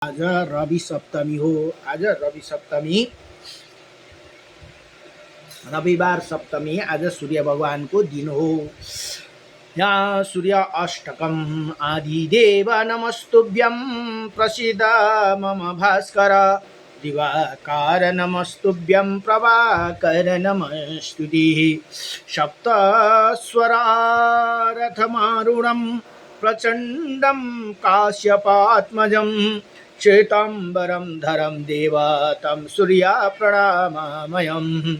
आज रवि सप्तमी हो। आज रवि सप्तमी, रविवार सप्तमी। आज सूर्य भगवान को दिन हो। यहाँ सूर्य अष्टकम आदिदेव नमस्तुभ्यं प्रसीद मम भास्कर दिवाकर नमस्तुभ्यं प्रभाकर नमस्तुते सप्तस्वरारथमारूढं प्रचण्डं काश्यपात्मजं श्वेताम्बरं धरं देवा तं सूर्या प्रणमाम्यहम्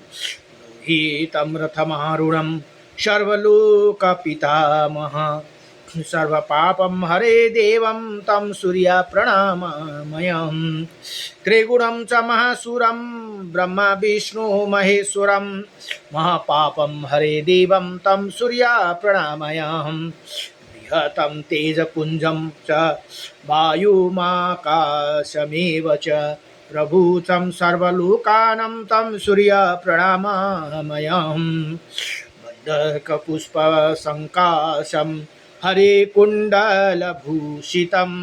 हीतं रथमारूढं सर्वलोकपितामह सर्वपापं हरे देवं तं सूर्या प्रणमाम्यहम् त्रिगुणं च महासुरं ब्रह्मा विष्णु महेश्वरं महापापं हरे देवं तं सूर्या प्रणमाम्यहम् बृहतं तेजपुञ्जं च वायुमाकाशमेव च प्रभूतं सर्वलोकानं तं सूर्य प्रणमाम्यहम् बद्धकपुष्पसङ्काशं हरे कुण्डलभूषितम्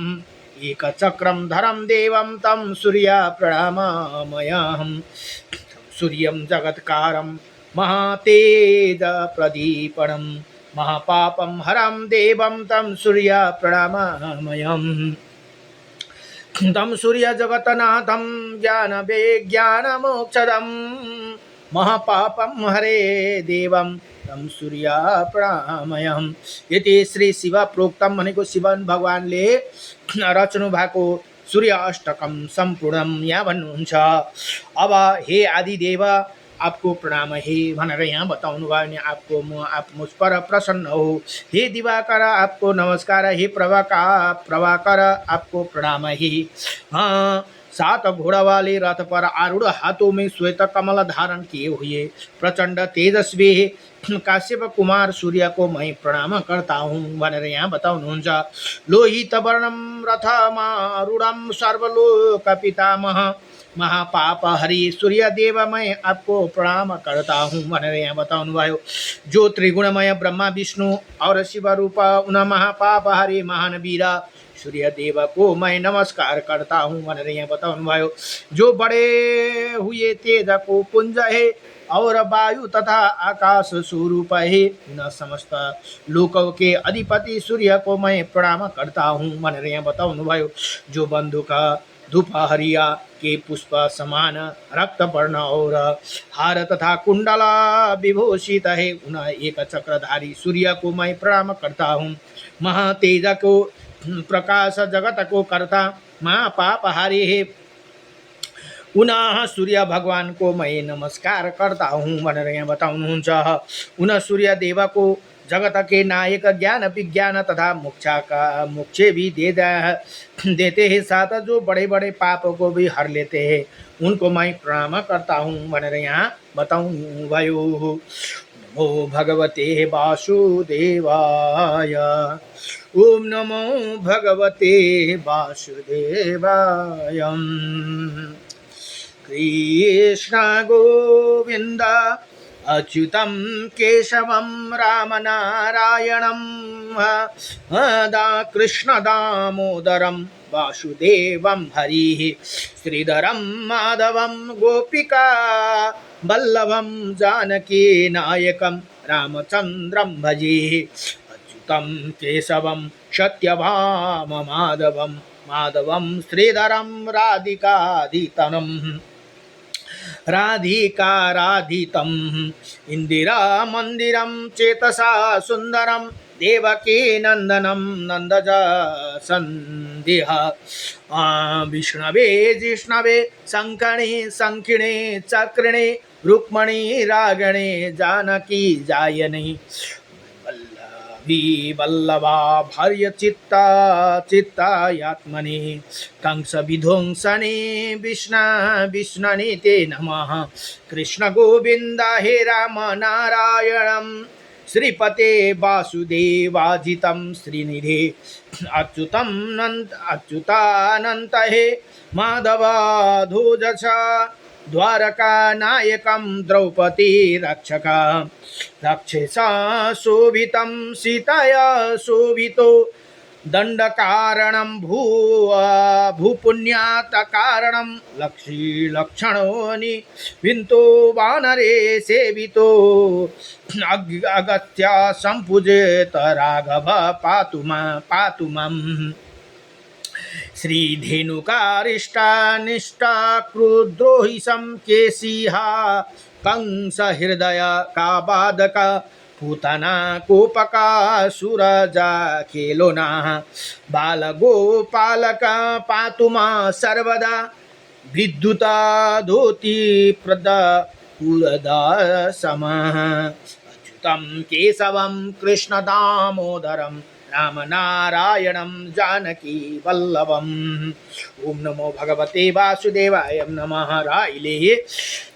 एकचक्रं धरं देवं तं सूर्य प्रणमाम्यहम् सूर्यं जगत्कारं महातेजप्रदीपनं महापापं हरं देवं तं सूर्य प्रणमाम्यहम् तं सूर्य जगन्नाथं ज्ञानविज्ञानमोक्षदं महापापं हरे देवं तं सूर्य प्रणमाम्यहम्। यति श्री शिव प्रोक्तम भनेको शिवन भगवानले रच्नु भएको सूर्य अष्टकम सम्पूर्णम यहाँ भन्नुहुन्छ। अब हे आदिदेव आपको प्रणाम है भनेर यहाँ बताउनु भयो भने आप मुझ पर प्रसन्न हो। हे दिवाकर आपको नमस्कार, हे प्रभाकर आपको प्रणाम है। सात घोड़ा वाले रथ पर आरूढ़ हाथों में श्वेत कमल धारण किए हुए प्रचंड तेजस्वी काश्यप कुमार सूर्य को मैं प्रणाम करता हूँ भनेर यहाँ बताउनुहुन्छ। लोहित वर्णम रथमारूढ़ं सर्वलोक पितामह महापाप हरि सूर्य देव मैं आपको प्रणाम करता हूँ भनेर यहाँ बताउनु भयो। जो त्रिगुणमय ब्रह्मा विष्णु और शिव रूप उन महापाप हरि महान वीर सूर्य देव को मैं नमस्कार करता हूँ भनेर यहाँ बताउनु भयो। जो बड़े हुए तेज को पुंज है और वायु तथा आकाश स्वरूप है उन समस्त लोकों के अधिपति सूर्य को मैं प्रणाम करता हूँ भनेर यहाँ बताउनु भयो। जो बंदूक धूपहरिया के पुष्प समान रक्त वर्ण और हार तथा कुंडला विभूषित है उन एक चक्रधारी सूर्य को मैं प्रणाम करता हूँ। महातेज को प्रकाश जगत को करता महापाप हारी है उन सूर्य भगवान को मैं नमस्कार करता हूँ भनेर यहाँ बताउनुहुन्छ। उन सूर्य देव को जगत के नायक ज्ञान विज्ञान तथा मोक्ष भी देते हैं, साथ जो बड़े बड़े पापों को भी हर लेते हैं उनको मैं प्रणाम करता हूँ भनेर यहाँ बताउनु भयो। नमो भगवते वासुदेवाय, ओम नमो भगवते वासुदेवाय। कृष्ण गोविंद अच्युतं केशवं रामनारायणं कृष्ण दामोदरं वासुदेवं हरिः श्रीधरं माधवं गोपिका वल्लभं जानकी नायकं रामचन्द्रं भजे। अच्युतं केशवं सत्यभाम माधवं श्रीधरं राधिकाधितनं राधिकाराधितम् इंदिरा मंदिरं चेतसा सुंदरं देवकी नंदनं नंदज संदेह विष्णवे जिष्णवे शंखिणे चक्रिणे रुक्मणी रागणे जानकी जायने वल्लभा भार्य चित्तायात्मने कंस विध्वंसने विष्णने ते नमः। कृष्ण गोविंद हे राम नारायणं श्रीपते वासुदेवाजितं श्रीनिधे अच्युतानंत हे माधवाधोजस द्वारका नायकं द्रौपदी रक्षका रक्षसा शोभितं सीताया शोभितो दंड कारणम भूपुण्यात कारणम लक्षी लक्षणोनि विंतो वानरे सेवितो अगत्या संपूजेत राघव पातु मम श्रीधेनुकारिष्टा निष्ठा क्रुद्रोहि केशिहा कंस हृदय का बाधक पूतना कोपका सुरजा खेलोना बाल गोपालक पातुमा सर्वदा विद्युता धोती प्रद पुरदा सम अच्युतम केशवम कृष्ण दामोदरम राम नारायणं जानकी वल्लभम। ओम नमो भगवते वासुदेवाय नमः। राइले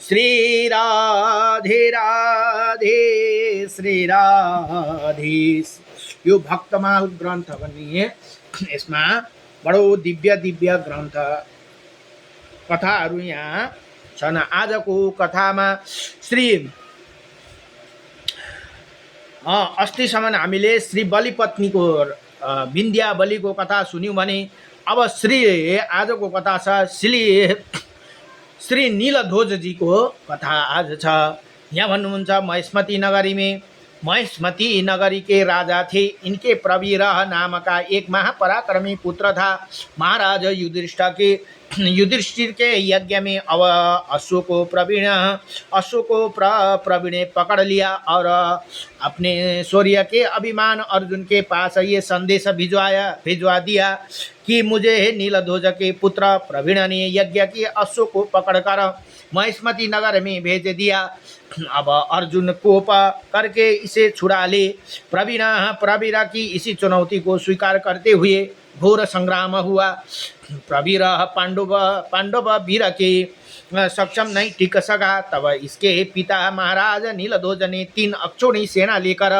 श्री राधे राधे श्री राधे। यो भक्तमाल ग्रन्थ भन्ने यसमा बडो दिव्य दिव्य ग्रन्थ कथाहरू यहाँ छन्। आजको कथामा श्री अस्तिसम्म हामीले श्री बलिपत्नीको विन्ध्या बलिको कथा सुन्यौँ भने अब आजको कथा छ श्री नीलध्वजजीको कथा आज छ। यहाँ भन्नुहुन्छ महेशमती नगरी में महेशमती नगरी के राजा थे। इनके प्रवीरह नाम का एक महापराक्रमी पुत्र था। महाराज युधिष्ठिर के यज्ञ में अश्व को प्रवीण पकड़ लिया और अपने शौर्य के अभिमान अर्जुन के पास ये संदेश भिजवा दिया कि मुझे नीलध्वज के पुत्र प्रवीण ने यज्ञ के अश्व को पकड़कर महेशमती नगर में भेज दिया। अब अर्जुन कोप करके इसे छुड़ा ले। प्रवीरा की इसी चुनौती को स्वीकार करते हुए घोर संग्राम हुआ। प्रवीर पांडव वीर के सक्षम नहीं टिक सका। तब इसके पिता महाराज नीलध्वज ने 3 अक्षौणी सेना लेकर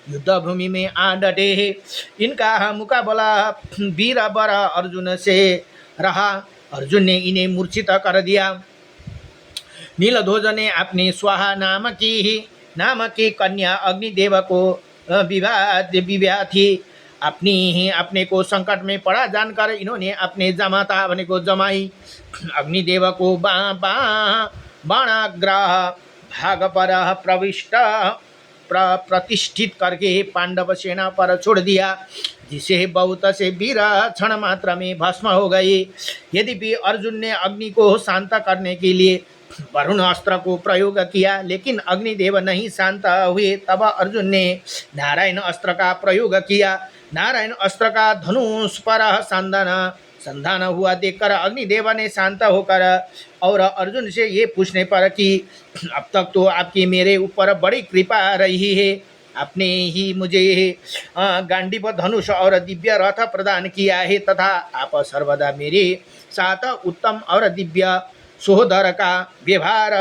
युद्ध भूमि में आ डटे। इनका मुकाबला वीर वर अर्जुन से रहा। अर्जुन ने इन्हें मूर्छित कर दिया। नीलध्वज ने अपनी स्वाहा नाम की कन्या अग्निदेव को विवाह थी। अपने को संकट में पड़ा जानकर इन्होंने अपने जमाता बने को जमाई अग्निदेव को बाणाग्रह भाग पर प्रतिष्ठित करके पांडव सेना पर छोड़ दिया, जिसे बहुत से वीर क्षण मात्र में भस्म हो गए। यद्यपि अर्जुन ने अग्नि को शांत करने के लिए वरुण अस्त्र को प्रयोग किया, लेकिन अग्निदेव नहीं शांत हुए। तब अर्जुन ने नारायण अस्त्र का प्रयोग किया। नारायण अस्त्र का धनुष पर संधान हुआ देखकर अग्निदेव ने शांत होकर और अर्जुन से ये पूछने पर कि अब तक तो आपकी मेरे ऊपर बड़ी कृपा रही है, आपने ही मुझे गांडीव धनुष और दिव्य रथ प्रदान किया है तथा आप सर्वदा मेरे साथ उत्तम और दिव्य सहोदर का व्यवहार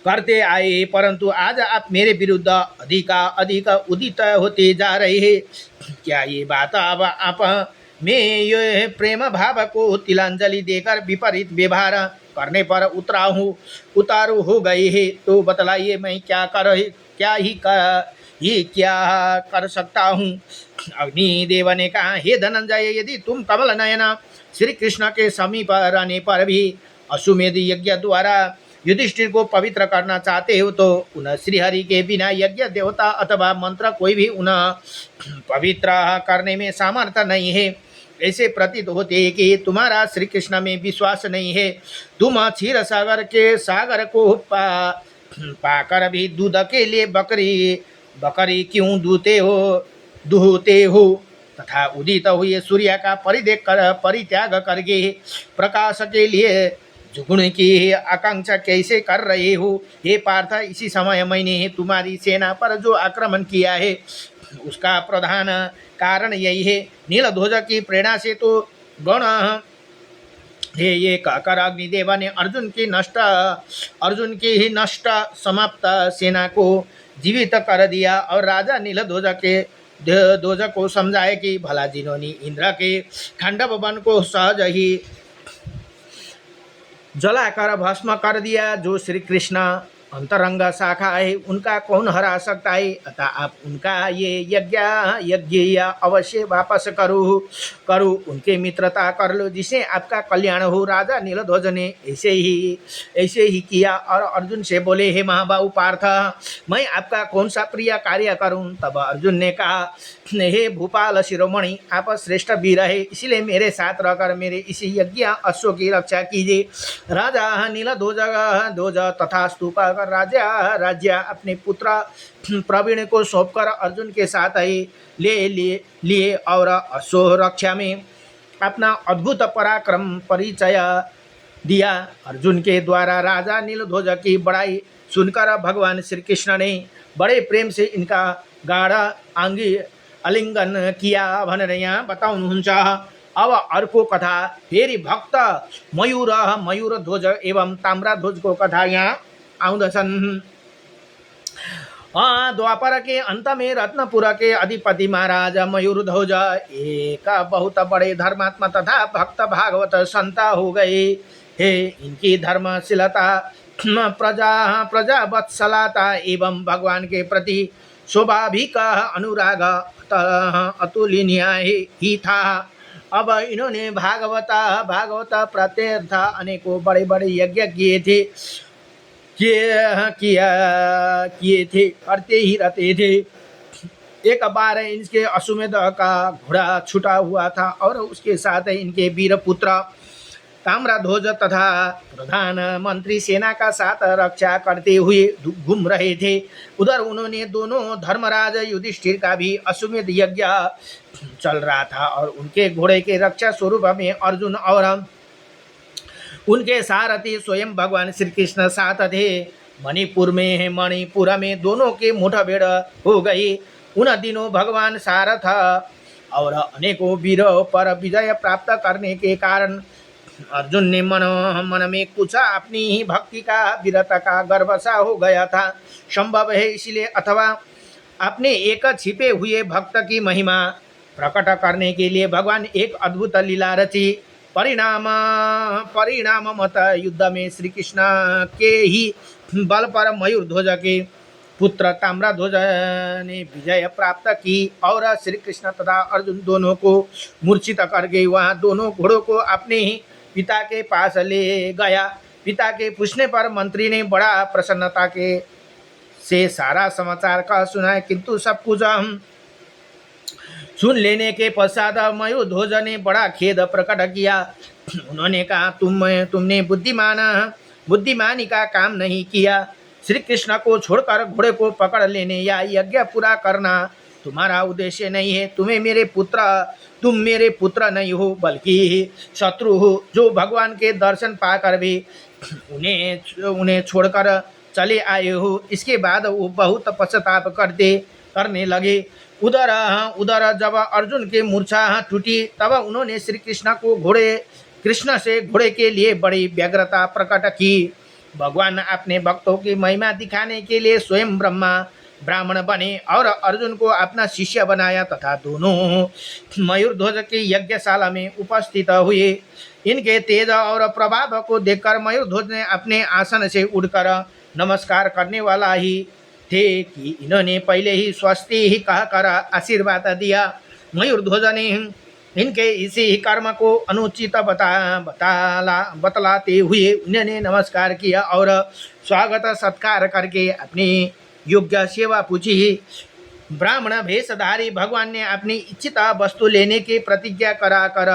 करते आए, परंतु आज आप मेरे विरुद्ध अधिक उदित होते जा रहे हैं। क्या ये बात अब आप मैं ये प्रेम भाव को तिलांजलि देकर विपरीत व्यवहार करने पर उतारू हो गए हैं? तो बतलाइए मैं क्या कर सकता हूँ। अग्निदेव ने कहा, हे धनंजय, यदि तुम कमल नयन श्री कृष्ण के समीप रहने पर भी अश्वमेध यज्ञ द्वारा युधिष्ठिर को पवित्र करना चाहते हो तो उन्हें श्रीहरि के बिना यज्ञ देवता अथवा मंत्र कोई भी उन्हें पवित्र करने में सामर्थ्य नहीं है। ऐसे प्रतीत होते है कि तुम्हारा श्री कृष्ण में विश्वास नहीं है। तुम क्षीर सागर के सागर को पाकर भी दूध के लिए बकरी क्यों दुहते हो तथा उदित हुए सूर्य का परित्याग करके प्रकाश के लिए झुकने की आकांक्षा कैसे कर रहे हो? हे पार्थ, इसी समय मैंने तुम्हारी सेना पर जो आक्रमण किया है उसका प्रधान कारण यही है। नीलध्वज की प्रेरणा से तो गण हे ये कहकर अग्निदेव ने अर्जुन की ही नष्ट समाप्त सेना को जीवित कर दिया और राजा ध्वज को समझाए कि भला जिन्होंने इंद्र के खंडव वन को सहज ही जलाकर भस्म कर दिया, जो श्री कृष्ण अंतरंग शाखा है, उनका कौन हरा सकता है। अतः आप उनका ये यज्ञ अवश्य वापस करो, उनके मित्रता कर लो, जिसे आपका कल्याण हो। राजा नीलध्वज ने ऐसे ही किया और अर्जुन से बोले, हे महाबाहु पार्थ, मैं आपका कौन सा प्रिय कार्य करूं। तब अर्जुन ने कहा, हे भूपाल शिरोमणि, आप श्रेष्ठ वीर है, इसलिए मेरे साथ रहकर मेरे इसी यज्ञ अश्व की रक्षा कीजिए। राजा नीलध्वज तथास्तु कहकर राज्य अपने पुत्र प्रवीण को सौंपकर अर्जुन के साथ ही लिए और अश्व रक्षा में अपना अद्भुत पराक्रम परिचय दिया। अर्जुन के द्वारा राजा नीलध्वज की बड़ाई सुनकर भगवान श्री कृष्ण ने बड़े प्रेम से इनका गाढ़ आंगी आलिंगन किया भनेर यहाँ बताउनुहुन्छ। अब अर्को कथा, फेरि भक्त मयूर ध्वज एवं ताम्रा ध्वजको कथा यहाँ आउँदछन्। द्वापर के अंत में रत्नपुर के अधिपति महाराज मयूर ध्वज एक बहुत बड़े धर्मात्मा तथा भक्त भागवत संत हो गए। हे, इनकी धर्मशीलता, प्रजा वत्सलता एवं भगवान के प्रति स्वाभाविक अनुराग अतुलनीय ही था। अब इन्होंने भागवत प्रत्यर्थ अनेकों बड़े बड़े यज्ञ किए थे, करते ही रहते थे। एक बार इनके अश्वमेध का घोड़ा छूटा हुआ था और उसके साथ इनके वीर पुत्र ताम्रध्वज तथा प्रधानमंत्री सेना का साथ रक्षा करते हुए घूम रहे थे। उधर उन्होंने दोनों धर्मराज युधिष्ठिर का भी अश्वमेध यज्ञ चल रहा था और उनके घोड़े के रक्षा स्वरूप में अर्जुन और उनके सारथी स्वयं भगवान श्री कृष्ण साथ थे। मणिपुर में दोनों के मुठभेड़ हो गई। उन दिनों भगवान सारथ और अनेकों वीरों पर विजय प्राप्त करने के कारण अर्जुन ने मन में कुछ अपनी ही भक्ति का वीरता का गर्व सा हो गया था। संभव है इसलिए, अथवा अपने एक छिपे हुए भक्त की महिमा प्रकट करने के लिए भगवान एक अद्भुत लीला रची। परिणाम मत युद्ध में श्री कृष्ण के ही बल पर मयूर ध्वज के पुत्र ताम्रध्वज ने विजय प्राप्त की और श्री कृष्ण तथा अर्जुन दोनों को मूर्छित करके वहाँ दोनों घोड़ों को अपने ही पिता के पास ले गया। पिता के पूछने पर मंत्री ने बड़ा प्रसन्नता से सारा समाचार का सुनाया, किंतु सब कुछ सुन लेने के पश्चात मयूर ध्वज ने बड़ा खेद प्रकट किया। उन्होंने कहा, तुमने बुद्धिमानी का काम नहीं किया। श्री कृष्ण को छोड़कर घोड़े को पकड़ लेने या यज्ञ पूरा करना तुम्हारा उद्देश्य नहीं है। तुम मेरे पुत्र नहीं हो, बल्कि शत्रु हो, जो भगवान के दर्शन पाकर भी उन्हें छोड़कर चले आए हो। इसके बाद वो बहुत पश्चाताप करने लगे। उधर जब अर्जुन की मूर्छा टूटी, तब उन्होंने श्री कृष्ण से घोड़े के लिए बड़ी व्यग्रता प्रकट की। भगवान अपने भक्तों की महिमा दिखाने के लिए स्वयं ब्राह्मण बने और अर्जुन को अपना शिष्य बनाया तथा दोनों मयूर ध्वज की यज्ञशाला में उपस्थित हुए। इनके तेज और प्रभाव को देखकर मयूर ध्वज ने अपने आसन से उड़कर नमस्कार करने वाला ही थे कि इन्होंने पहले ही स्वस्ति ही कहकर आशीर्वाद दिया। मयूर ध्वज ने इनके इसी कर्म को अनुचित बतलाते हुए उन्होंने नमस्कार किया और स्वागत सत्कार करके अपनी योग्य सेवा पूछी। ब्राह्मण भेषधारी भगवान ने अपनी इच्छित वस्तु लेने की प्रतिज्ञा कराकर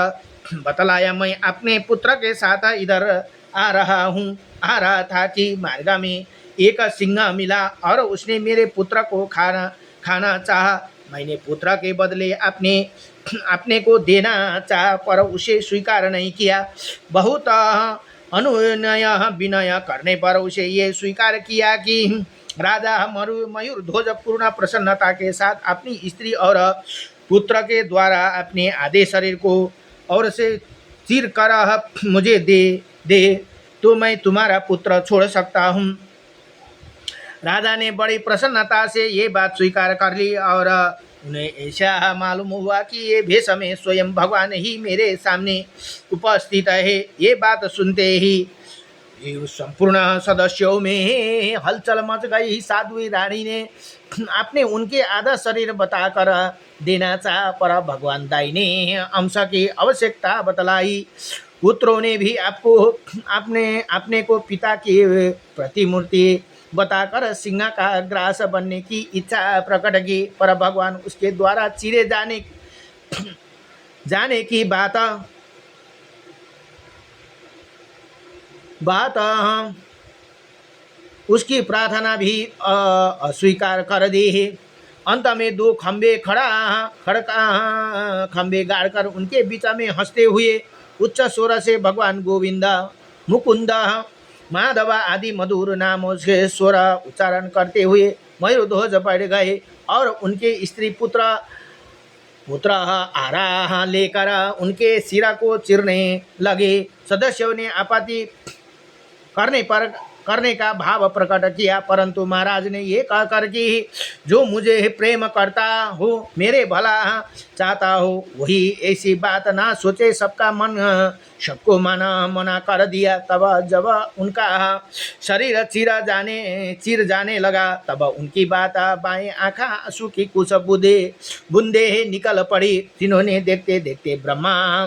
बतलाया, मैं अपने पुत्र के साथ इधर आ रहा था कि मार्ग में एक सिंह मिला और उसने मेरे पुत्र को खाना चाहा। मैंने पुत्र के बदले अपने को देना चाहा, पर उसे स्वीकार नहीं किया। बहुत अनुनय विनय करने पर उसे ये स्वीकार किया कि राजा मयूर ध्वज पूर्ण प्रसन्नता के साथ अपनी स्त्री और पुत्र के द्वारा अपने आधे शरीर को और से चीर कर मुझे दे तो मैं तुम्हारा पुत्र छोड़ सकता हूँ। राजा ने बड़ी प्रसन्नता से ये बात स्वीकार कर ली और उन्हें ऐसा मालूम हुआ कि ये भेष में स्वयं भगवान ही मेरे सामने उपस्थित है। ये बात सुनते ही ये संपूर्ण सदस्यों में हलचल मच गई। साध्वी रानी ने आपने उनके आधा शरीर बताकर देना चाहा, पर भगवान दाहिने अंश की आवश्यकता बतलाई। पुत्रों ने भी आपको आपने अपने को पिता की प्रतिमूर्ति बताकर सिंह का ग्रास बनने की इच्छा प्रकट की, पर भगवान उसके द्वारा चीरे जाने की बात उसकी प्रार्थना भी अस्वीकार कर दी। अंत में दो खड़का खंबे गाड़कर उनके बीच में हंसते हुए उच्च स्वर से भगवान गोविंद, मुकुंद, माधव आदि मधुर नामों से स्वर उच्चारण करते हुए मयूरध्वज बैठ गए और उनके स्त्री पुत्र आरा लेकर उनके सिरा को चिरने लगे। सदस्यों ने आपत्ति करने का भाव प्रकट किया, परंतु महाराज ने ये कहकर कि जो मुझे प्रेम करता हो, मेरे भला चाहता हो, वही ऐसी बात ना सोचे। सबको मना कर दिया। तब जब उनका शरीर चिर जाने लगा, तब उनकी बात बाएं आँखा आंसू की कुछ बूंदे निकल पड़ी। जिन्होंने देखते देखते ब्रह्मा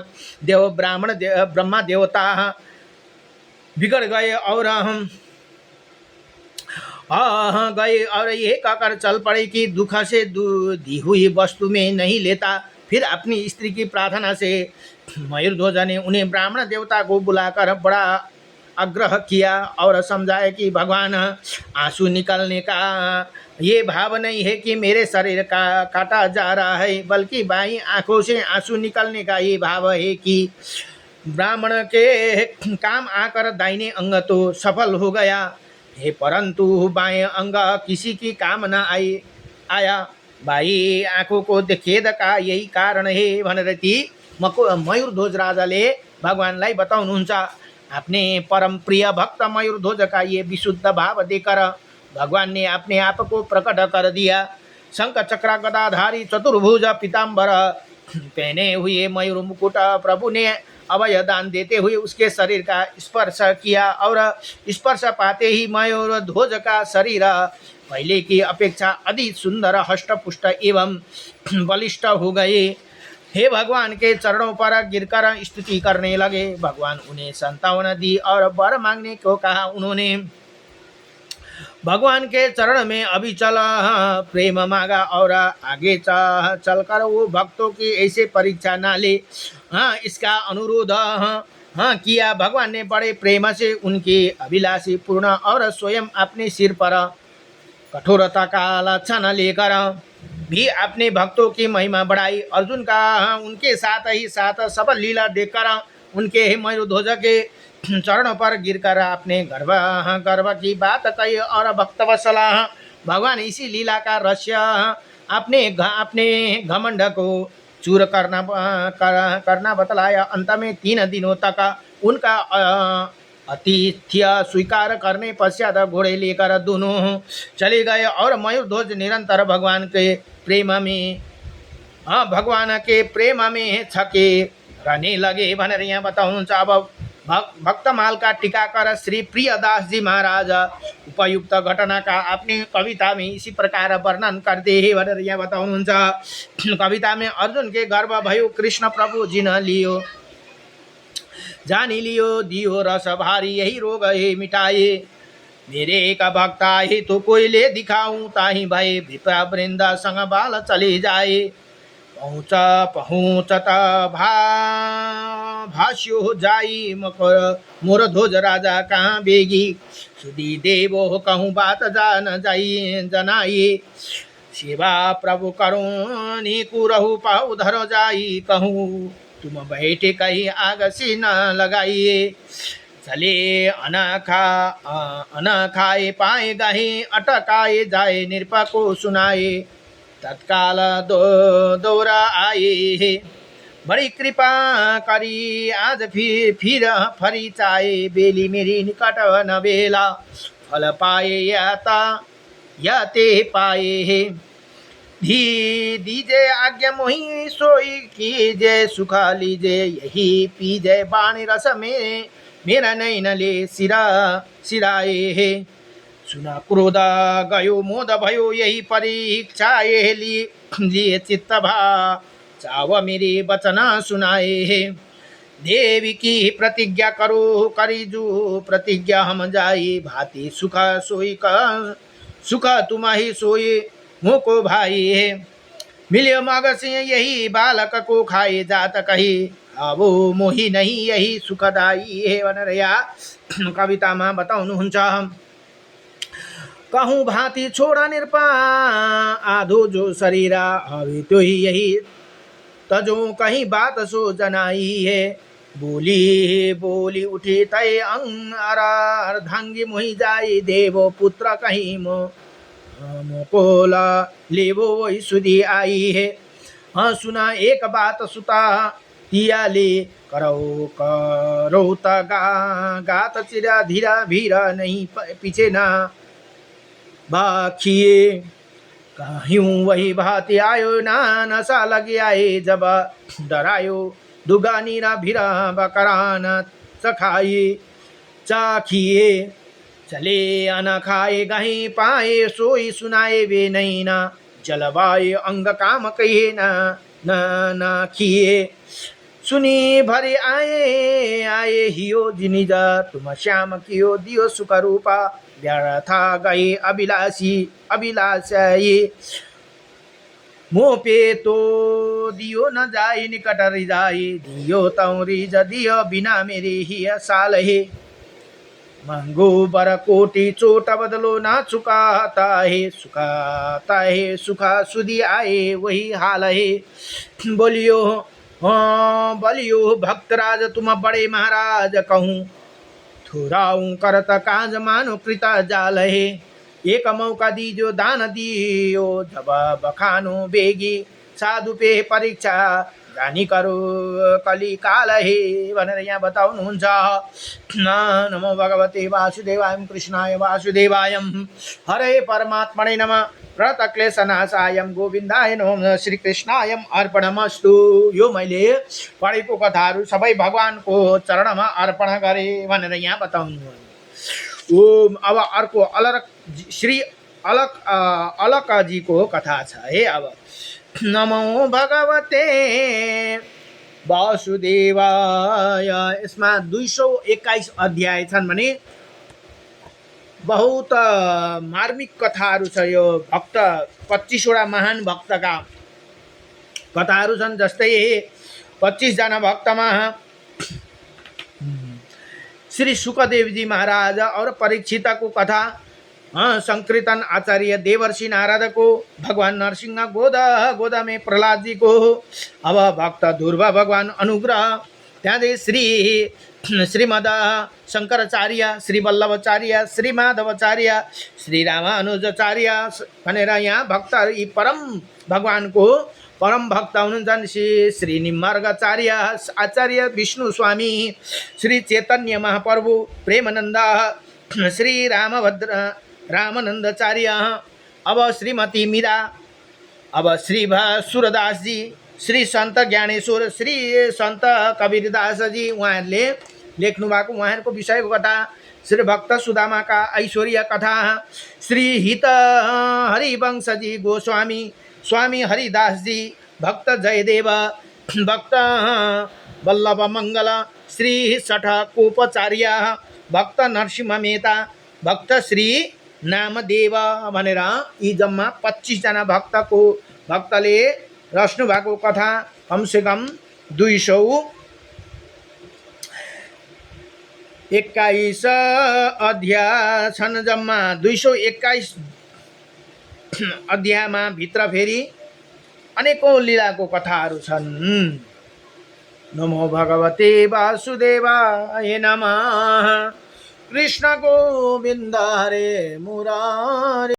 देवता बिगड़ गए और हम गए और ये कहकर चल पड़े कि दुख से दी हुई वस्तु में नहीं लेता। फिर अपनी स्त्री की प्रार्थना से मयूरध्वज ने उन्हें ब्राह्मण देवता को बुलाकर बड़ा आग्रह किया और समझाया कि भगवान, आंसू निकलने का ये भाव नहीं है कि मेरे शरीर का काटा जा रहा है, बल्कि बाई आंखों से आंसू निकलने का ये भाव है कि ब्राह्मण के काम आकर दाहिने अंग तो सफल हो गया है, परंतु बाएं अंग किसी की काम न आया। बाई आँखों को खेद का यही कारण है भनेर ती मयूरध्वज राजाले भगवानलाई बताउनुहुन्छ। अपने परम प्रिय भक्त मयूरध्वज का ये विशुद्ध भाव देकर भगवान ने अपने आप को प्रकट कर दिया। शंख चक्र गदाधारी चतुर्भुज पीताम्बर पहने हुए मयूर मुकुट प्रभु ने अभय दान देते हुए उसके शरीर का स्पर्श किया और स्पर्श पाते ही मयूरध्वज का शरीर पहले की अपेक्षा अधिक सुंदर, हष्टपुष्ट एवं बलिष्ठ हो गए। हे भगवान के चरणों पर गिरकर स्तुति करने लगे। भगवान उन्हें संतावन दी और वर मांगने को कहा। उन्होंने भगवान के चरण में अभिचल प्रेम मांगा और आगे चलकर वो भक्तों की ऐसे परीक्षा ना ले, इसका अनुरोध किया। भगवान ने बड़े प्रेम से उनकी अभिलाषी पूर्ण और स्वयं अपने सिर पर कठोरता का लक्षण लेकर भी अपने भक्तों की महिमा बढ़ाई। अर्जुन का उनके साथ ही साथ सबल लीला देखकर उनके मयूरध्वज के चरणों पर गिरकर अपने गर्व की बात कही और भक्तवत्सला भगवान इसी लीला का रहस्य अपने घमंड को चूर करना बतलाया। अंत में 3 दिनों तक उनका आतिथ्य स्वीकार करने पश्चात घोड़े लेकर दोनों चले गए और मयूरध्वज निरंतर भगवान के प्रेम में छके रहने लगे भनेर यहाँ बताउनुहुन्छ। अब भक्तमाल का टीकाकर श्री प्रियदास जी महाराज उपयुक्त घटना का अपनी कविता में इसी प्रकार वर्णन करते हैं भनेर यहाँ बताउनुहुन्छ। कविता में अर्जुन के गर्भ भयो कृष्ण प्रभु जिन लियो, जानी लियो दियो रस भारी यही रोग है मिटाए। मेरे एक भक्ता है तो कोई ले दिखाऊं ताही भय विप्रा वृंदा संग बाल चले जाए। पहुँचत भाष्यो जाई मोर ध्वज राजा कहाँ बेगी। सुधी देवो कहूँ बात जान जाई जनाई। सेवा प्रभु करूँ नीकु रहु पाऊ धर जाई कहूँ। तुम बैठे कहीं आगसी न लगाइए। चले अनखाए पाए गही अटकाए जाए निरपा को सुनाए। तत्काल दौरा आए बड़ी कृपा करी आज फिर फरी चाहे। बेली मेरी निकट न बेला फल पाए या ते पाए। दीजे आज्ञा मोहि सोई कीजे, सुखा लीजे यही पीजे, बाणी रस में मेरा नैन ले सिराए हे। सुना क्रोध गयो मोद भयो, यही परीक्षा ये लिए चित्त भा, चाव मेरे वचन सुनाए हे। देवी की प्रतिज्ञा करो करीजू प्रतिज्ञा हम जाई, भांति सुख सोई का सुख तुम ही सोई मोको भाई है। मिलियो मग सिंह यही बालक को खाए, जात कही अब मोही नहीं यही सुखदायी है भनेर यहाँ कवितामा बताउनुहुन्छ। कहूँ भांति छोड़ा निरपा आधो जो शरीरा, अभी तो ही यही तजो कहीं बात सो जनाई है। बोली बोली उठी तय अर्धांगी मोहि जाई, देवो पुत्र कहीं मोकोला लेवो वही सुधी आई है। हाँ सुना एक बात सुता तियाले, करो त गात चिरा धीरा भीरा, नहीं पीछे ना बाखिए। कहीं वही भांति आयो ना नशा लगी आए, जब डरायो दुगा नीरा भीरा बकरान चखाए चाखिए। चले अन खाए गही पाए, सोई सुनाए वे नहीं ना, जलवाए अंग काम कहे न खिए। सुनी भरे आए आए हियो जिनिजा, तुम श्याम कियो दियो सुख रूपा, व्यर्था गए अभिलाषी मोह पे तो दियो न जाए निकट रिजाए, दियो तौ रिज दियो बिना मेरे ही साल है। मंगो बर कोटि चोट बदलो ना चुकाता है सुखा सुधी आए वही हाल है। बोलियो भक्तराज तुम बड़े महाराज, कहूँ थोराऊं करत काज मानो कृता जाल है। एक मौका दीजो दान दियो, जब बखानो बेगी साधु पे परीक्षा, जानी करो कली काल है भनेर यहाँ बताउनुहुन्छ। नमो भगवते वासुदेवाय कृष्णाय वासुदेवाय, हरे परमात्मने नमः, प्रणतक्लेशनाशाय गोविन्दाय नमः, श्री कृष्णाय अर्पणमस्तु। यो मैले पढेको कथाहरू सबै भगवानको चरणमा अर्पण गरे भनेर यहाँ बताउनु। ओम अब अर्को श्री अलकजीको कथा छ है। अब नमो भगवते वासुदेवाय। यसमा 221 अध्याय छन् भने बहुत मार्मिक कथाहरू छ। यो भक्त 25 वटा महान भक्तका कथाहरू छन्। जस्तै 25 जना भक्तमा श्री सुखदेवजी महाराज और परीक्षितको कथा, संकीर्तन आचार्य देवर्षि नारद को, भगवान नरसिंह गोदा में प्रहलाद जी को, अब भक्त ध्रुव भगवान अनुग्रह, त्यहाँदेखि श्रीमद शंकराचार्य, श्री वल्लभाचार्य, श्री माधवाचार्य, श्री रामानुजाचार्य भनेर यहाँ भक्तहरू यी परम भगवानको परम भक्त हुनुहुन्छ। श्री निम्बार्गाचार्य आचार्य विष्णु स्वामी, श्री चैतन्य महाप्रभु प्रेमानंद, श्री रामानंदाचार्य, अब श्रीमती मीरा, अब श्री सूरदास जी, श्री संत ज्ञानेश्वर, श्री संत कबीरदास जी उहाँहरूले लेख्नु भएको उहाँहरूको विषयको कथा, श्री भक्त सुदामाका ऐश्वर्य कथा, श्री हित हरिवंश जी गोस्वामी, स्वामी हरिदास जी, भक्त जयदेव, भक्त वल्लभ मंगल, श्री सठ कोपाचार्य, भक्त नरसिंह मेहता, भक्त श्री नामदेव भनेर यी जम्मा 25 जना भक्तले रच्नु भएको कथा कमसेकम 221 अध्याय छन्। जम्मा 221 अध्यायमा भित्र फेरि अनेकौं लीलाको कथाहरू छन्। नमो भगवते वासुदेवाय नमः। कृष्ण गोविन्द हरे मुरारे।